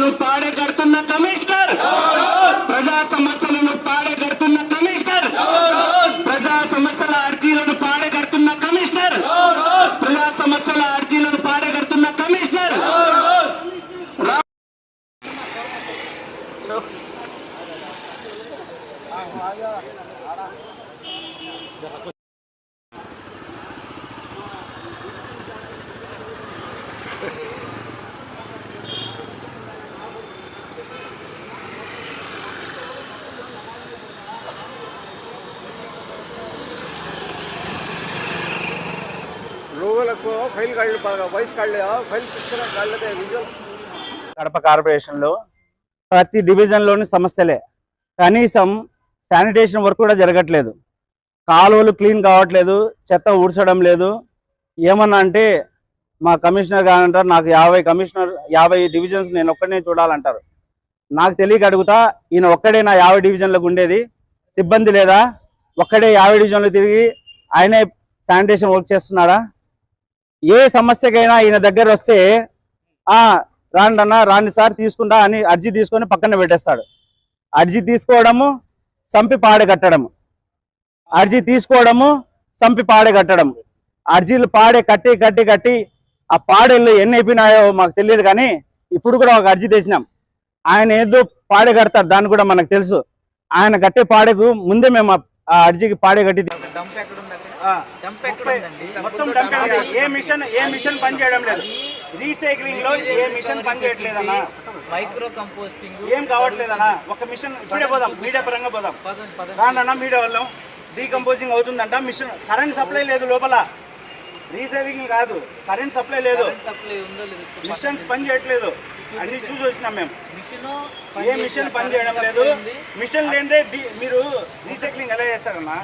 సమస్యలను పాడగడుతున్న కమిషనర్, ప్రజా సమస్యలను పాడగడుతున్న కమిషనర్, ప్రజా సమస్యల అర్జీలను పాడగడుతున్న కమిషనర్, ప్రజా సమస్యల అర్జీలను పాడగడుతున్న కమిషనర్. కడప కార్పొరేషన్లో ప్రతి డివిజన్లోని సమస్యలే. కనీసం శానిటేషన్ వర్క్ కూడా జరగట్లేదు, కాలువలు క్లీన్ కావట్లేదు, చెత్త ఊడ్చడం లేదు. ఏమన్నా అంటే మా కమిషనర్ గారు అంటారు, నాకు 50 డివిజన్స్ నేను ఒక్కడనే చూడాలంటారు. నాకు తెలియక అడుగుతా, ఈయన ఒక్కడే నా 50 డివిజన్లకు ఉండేది? సిబ్బంది లేదా? ఒక్కడే 50 డివిజన్లు తిరిగి ఆయనే శానిటేషన్ వర్క్ చేస్తున్నాడా? ఏ సమస్యకైనా ఈయన దగ్గర వస్తే రాండి అన్న, రాండి సార్ తీసుకుంటా అని అర్జీ తీసుకొని పక్కన పెట్టేస్తాడు. అర్జీ తీసుకోవడము, సంపి పాడగట్టడము, అర్జీ తీసుకోవడము, సంపి పాడగట్టడం. అర్జీలు కట్టి ఆ పాడేళ్ళు ఎన్ని అయిపోయినాయో మాకు తెలియదు, కానీ ఇప్పుడు కూడా ఒక అర్జీ తెచ్చినాం. ఆయన ఏదో పాడగడతారు, దాన్ని కూడా మనకు తెలుసు. ఆయన కట్టే పాడకు ముందే మేము ఆ అర్జీకి పాడగట్టి ఏ మిషన్ పని చేయడం లేదు. రీసైక్లింగ్ లో ఏ మిషన్ పని చేయట్లేదన్నా, మైక్రో కంపోస్టింగ్ ఏం కావట్లేదన్నా. ఒక మిషన్ ఇప్పుడే పోదాం, మీడియా పరంగా పోదాం రాండన్నా. మీడియా వాళ్ళం డీకంపోజింగ్ అవుతుందంట, మిషన్ కరెంట్ సప్లై లేదు లోపల. రీసైక్లింగ్ కాదు, కరెంట్ సప్లై లేదు, మిషన్స్ పని చేయట్లేదు. అన్ని చూసి వచ్చినాం మేము. ఏ మిషన్ పని చేయడం లేదు. మిషన్ లేదే మీరు రీసైక్లింగ్ ఎలా చేస్తారన్నా?